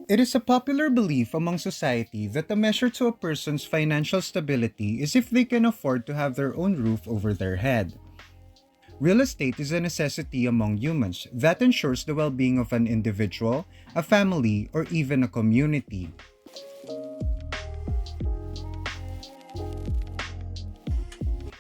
It is a popular belief among society that the measure to a person's financial stability is if they can afford to have their own roof over their head. Real estate is a necessity among humans that ensures the well being of an individual, a family, or even a community.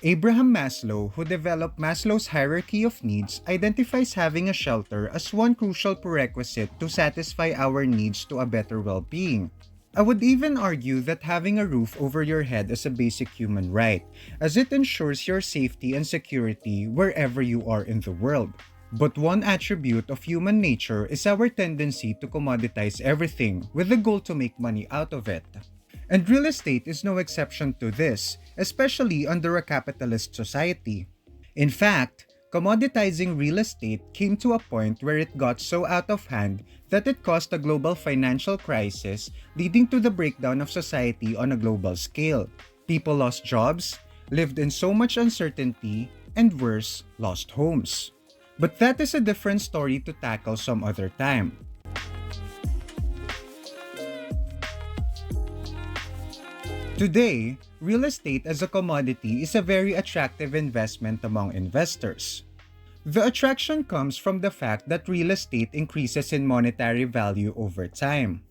Abraham Maslow, who developed Maslow's hierarchy of needs, identifies having a shelter as one crucial prerequisite to satisfy our needs to a better well being. I would even argue that having a roof over your head is a basic human right, as it ensures your safety and security wherever you are in the world. But one attribute of human nature is our tendency to commoditize everything with the goal to make money out of it. And real estate is no exception to this, especially under a capitalist society. In fact, commoditizing real estate came to a point where it got so out of hand that it caused a global financial crisis, leading to the breakdown of society on a global scale. People lost jobs, lived in so much uncertainty, and worse, lost homes. But that is a different story to tackle some other time. Today, real estate as a commodity is a very attractive investment among investors. The attraction comes from the fact that real estate increases in monetary value over time,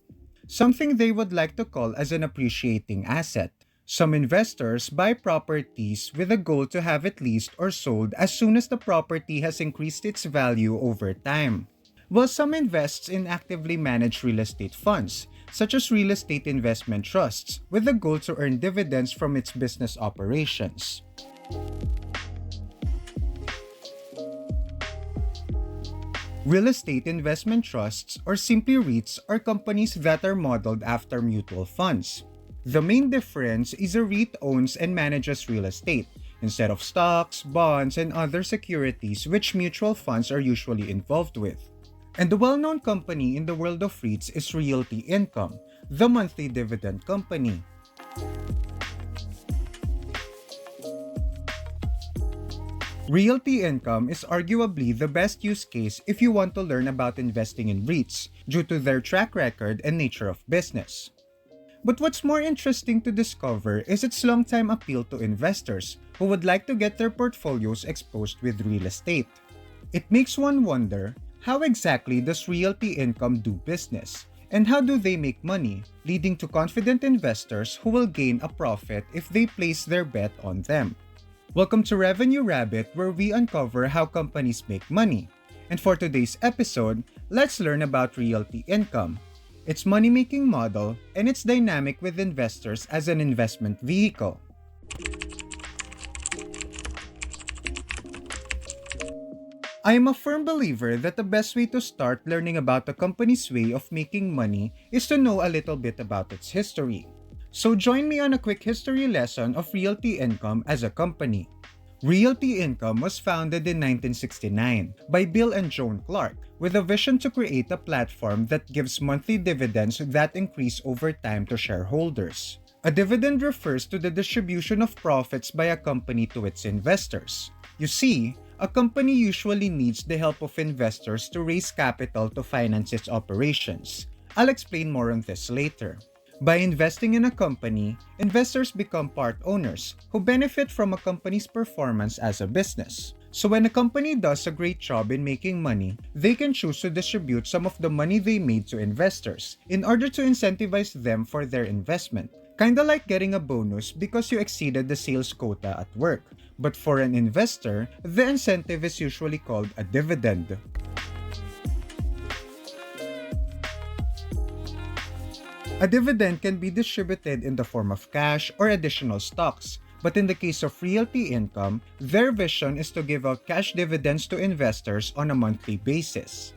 something they would like to call as an appreciating asset. Some investors buy properties with a goal to have it leased or sold as soon as the property has increased its value over time, while some invests in actively managed real estate funds, such as real estate investment trusts, with the goal to earn dividends from its business operations. Real estate investment trusts, or simply REITs, are companies that are modeled after mutual funds. The main difference is a REIT owns and manages real estate, instead of stocks, bonds, and other securities which mutual funds are usually involved with. And the well-known company in the world of REITs is Realty Income, the monthly dividend company. Realty Income is arguably the best use case if you want to learn about investing in REITs due to their track record and nature of business. But what's more interesting to discover is its long-time appeal to investors who would like to get their portfolios exposed with real estate. It makes one wonder, how exactly does Realty Income do business? And how do they make money, leading to confident investors who will gain a profit if they place their bet on them? Welcome to Revenue Rabbit, where we uncover how companies make money. And for today's episode, let's learn about Realty Income, its money-making model, and its dynamic with investors as an investment vehicle. I am a firm believer that the best way to start learning about a company's way of making money is to know a little bit about its history. So join me on a quick history lesson of Realty Income as a company. Realty Income was founded in 1969 by Bill and Joan Clark with a vision to create a platform that gives monthly dividends that increase over time to shareholders. A dividend refers to the distribution of profits by a company to its investors. You see, a company usually needs the help of investors to raise capital to finance its operations. I'll explain more on this later. By investing in a company, investors become part owners who benefit from a company's performance as a business. So when a company does a great job in making money, they can choose to distribute some of the money they made to investors in order to incentivize them for their investment. Kinda like getting a bonus because you exceeded the sales quota at work. But for an investor, the incentive is usually called a dividend. A dividend can be distributed in the form of cash or additional stocks, but in the case of Realty Income, their vision is to give out cash dividends to investors on a monthly basis.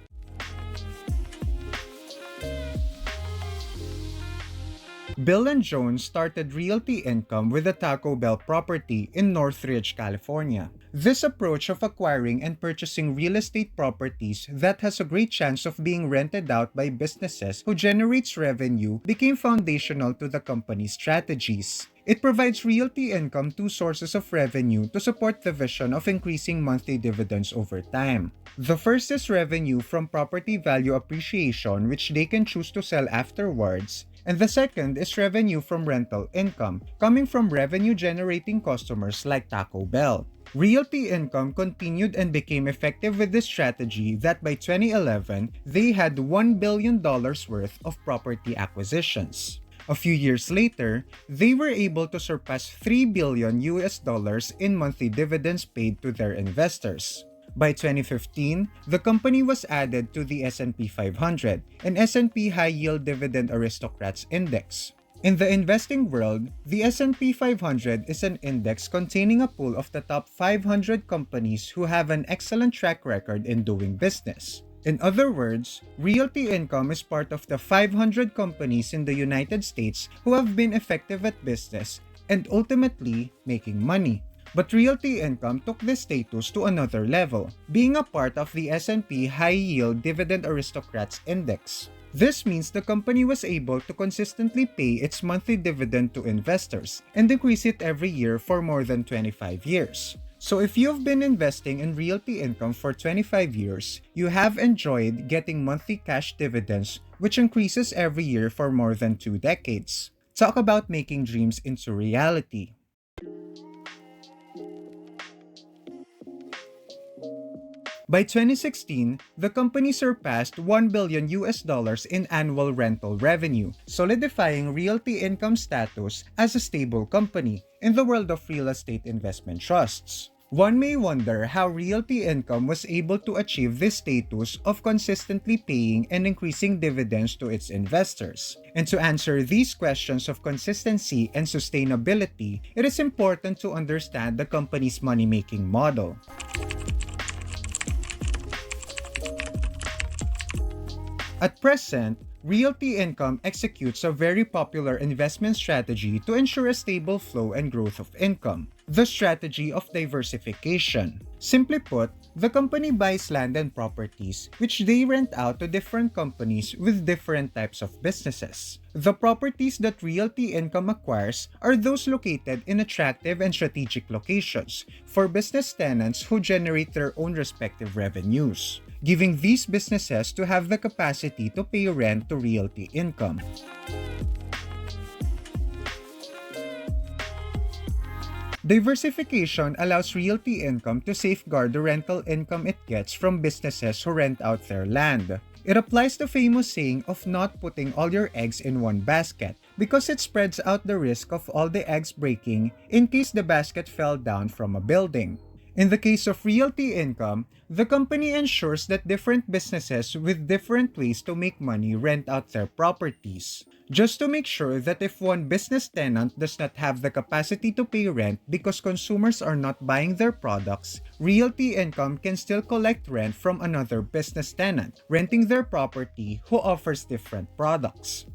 Bill and Joan started Realty Income with a Taco Bell property in Northridge, California. This approach of acquiring and purchasing real estate properties that has a great chance of being rented out by businesses who generates revenue became foundational to the company's strategies. It provides Realty Income two sources of revenue to support the vision of increasing monthly dividends over time. The first is revenue from property value appreciation, which they can choose to sell afterwards. And the second is revenue from rental income, coming from revenue-generating customers like Taco Bell. Realty Income continued and became effective with this strategy that by 2011, they had $1 billion worth of property acquisitions. A few years later, they were able to surpass $3 billion in monthly dividends paid to their investors. By 2015, the company was added to the S&P 500, an S&P High Yield Dividend Aristocrats Index. In the investing world, the S&P 500 is an index containing a pool of the top 500 companies who have an excellent track record in doing business. In other words, Realty Income is part of the 500 companies in the United States who have been effective at business and ultimately making money. But Realty Income took this status to another level, being a part of the S&P High Yield Dividend Aristocrats Index. This means the company was able to consistently pay its monthly dividend to investors and increase it every year for more than 25 years. So if you've been investing in Realty Income for 25 years, you have enjoyed getting monthly cash dividends, which increases every year for more than 2 decades. Talk about making dreams into reality. By 2016, the company surpassed $1 billion in annual rental revenue, solidifying Realty Income status as a stable company in the world of real estate investment trusts. One may wonder how Realty Income was able to achieve this status of consistently paying and increasing dividends to its investors. And to answer these questions of consistency and sustainability, it is important to understand the company's money-making model. At present, Realty Income executes a very popular investment strategy to ensure a stable flow and growth of income, the strategy of diversification. Simply put, the company buys land and properties which they rent out to different companies with different types of businesses. The properties that Realty Income acquires are those located in attractive and strategic locations for business tenants who generate their own respective revenues, giving these businesses to have the capacity to pay rent to Realty Income. Diversification allows Realty Income to safeguard the rental income it gets from businesses who rent out their land. It applies the famous saying of not putting all your eggs in one basket because it spreads out the risk of all the eggs breaking in case the basket fell down from a building. In the case of Realty Income, the company ensures that different businesses with different ways to make money rent out their properties, just to make sure that if one business tenant does not have the capacity to pay rent because consumers are not buying their products, Realty Income can still collect rent from another business tenant renting their property who offers different products.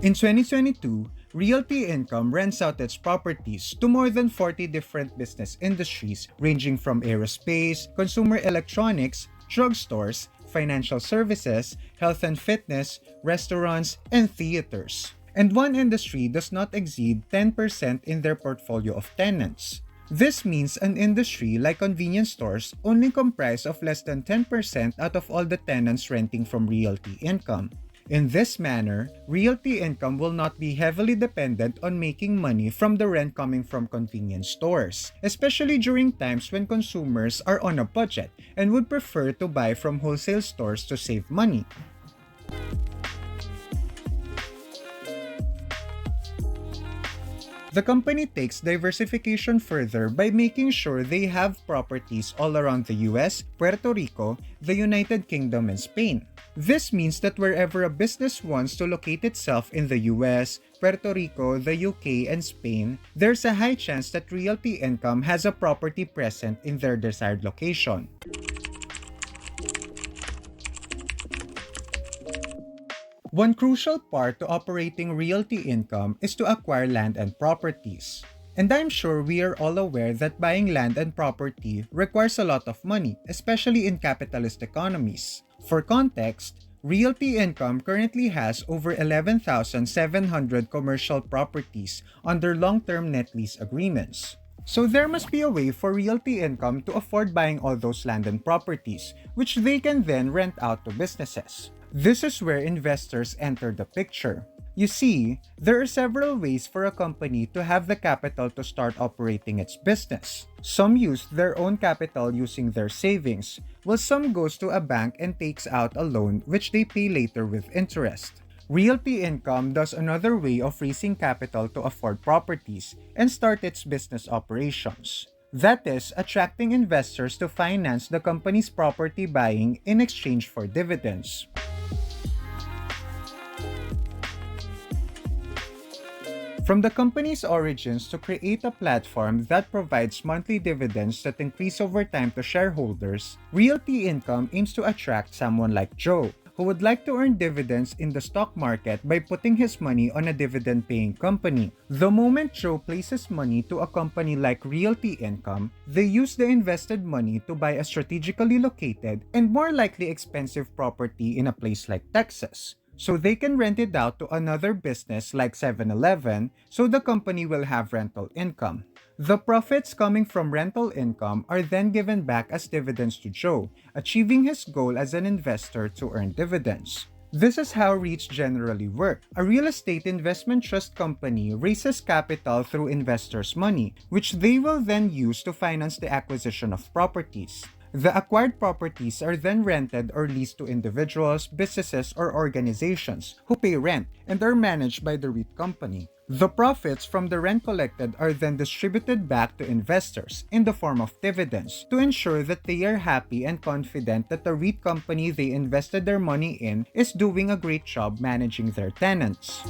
In 2022, Realty Income rents out its properties to more than 40 different business industries ranging from aerospace, consumer electronics, drugstores, financial services, health and fitness, restaurants, and theaters. And one industry does not exceed 10% in their portfolio of tenants. This means an industry like convenience stores only comprise of less than 10% out of all the tenants renting from Realty Income. In this manner, Realty Income will not be heavily dependent on making money from the rent coming from convenience stores, especially during times when consumers are on a budget and would prefer to buy from wholesale stores to save money. The company takes diversification further by making sure they have properties all around the US, Puerto Rico, the United Kingdom, and Spain. This means that wherever a business wants to locate itself in the US, Puerto Rico, the UK, and Spain, there's a high chance that Realty Income has a property present in their desired location. One crucial part to operating Realty Income is to acquire land and properties. And I'm sure we are all aware that buying land and property requires a lot of money, especially in capitalist economies. For context, Realty Income currently has over 11,700 commercial properties under long-term net lease agreements. So there must be a way for Realty Income to afford buying all those land and properties, which they can then rent out to businesses. This is where investors enter the picture. You see, there are several ways for a company to have the capital to start operating its business. Some use their own capital using their savings, while some goes to a bank and takes out a loan which they pay later with interest. Realty Income does another way of raising capital to afford properties and start its business operations. That is, attracting investors to finance the company's property buying in exchange for dividends. From the company's origins to create a platform that provides monthly dividends that increase over time to shareholders, Realty Income aims to attract someone like Joe, who would like to earn dividends in the stock market by putting his money on a dividend-paying company. The moment Joe places money to a company like Realty Income, they use the invested money to buy a strategically located and more likely expensive property in a place like Texas, so they can rent it out to another business like 7-Eleven, so the company will have rental income. The profits coming from rental income are then given back as dividends to Joe, achieving his goal as an investor to earn dividends. This is how REITs generally work. A real estate investment trust company raises capital through investors' money, which they will then use to finance the acquisition of properties. The acquired properties are then rented or leased to individuals, businesses, or organizations who pay rent and are managed by the REIT company. The profits from the rent collected are then distributed back to investors in the form of dividends to ensure that they are happy and confident that the REIT company they invested their money in is doing a great job managing their tenants.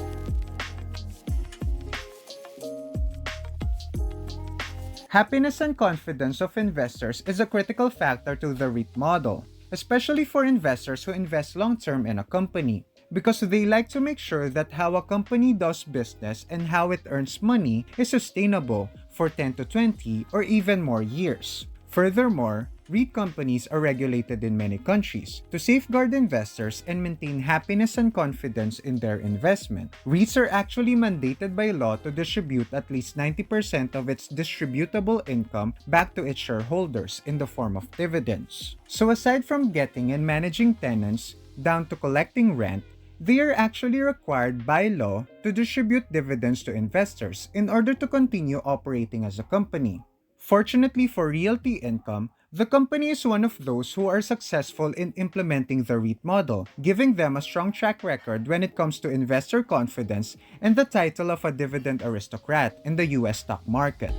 Happiness and confidence of investors is a critical factor to the REIT model, especially for investors who invest long-term in a company, because they like to make sure that how a company does business and how it earns money is sustainable for 10 to 20 or even more years. Furthermore, REIT companies are regulated in many countries to safeguard investors and maintain happiness and confidence in their investment. REITs are actually mandated by law to distribute at least 90% of its distributable income back to its shareholders in the form of dividends. So aside from getting and managing tenants down to collecting rent, they are actually required by law to distribute dividends to investors in order to continue operating as a company. Fortunately for Realty Income, the company is one of those who are successful in implementing the REIT model, giving them a strong track record when it comes to investor confidence and the title of a dividend aristocrat in the US stock market.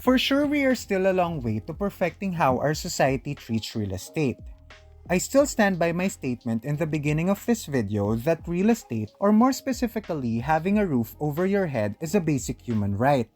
For sure, we are still a long way to perfecting how our society treats real estate. I still stand by my statement in the beginning of this video that real estate, or more specifically having a roof over your head, is a basic human right.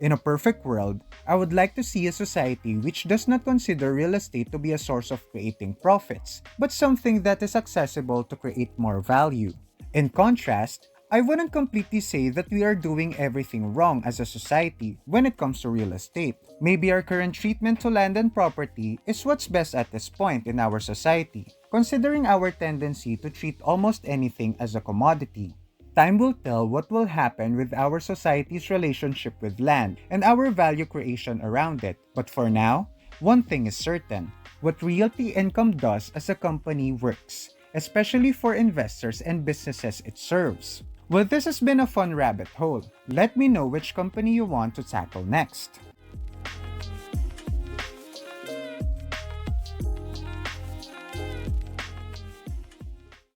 In a perfect world, I would like to see a society which does not consider real estate to be a source of creating profits, but something that is accessible to create more value. In contrast, I wouldn't completely say that we are doing everything wrong as a society when it comes to real estate. Maybe our current treatment to land and property is what's best at this point in our society, considering our tendency to treat almost anything as a commodity. Time will tell what will happen with our society's relationship with land and our value creation around it. But for now, one thing is certain: what Realty Income does as a company works, especially for investors and businesses it serves. Well, this has been a fun rabbit hole. Let me know which company you want to tackle next.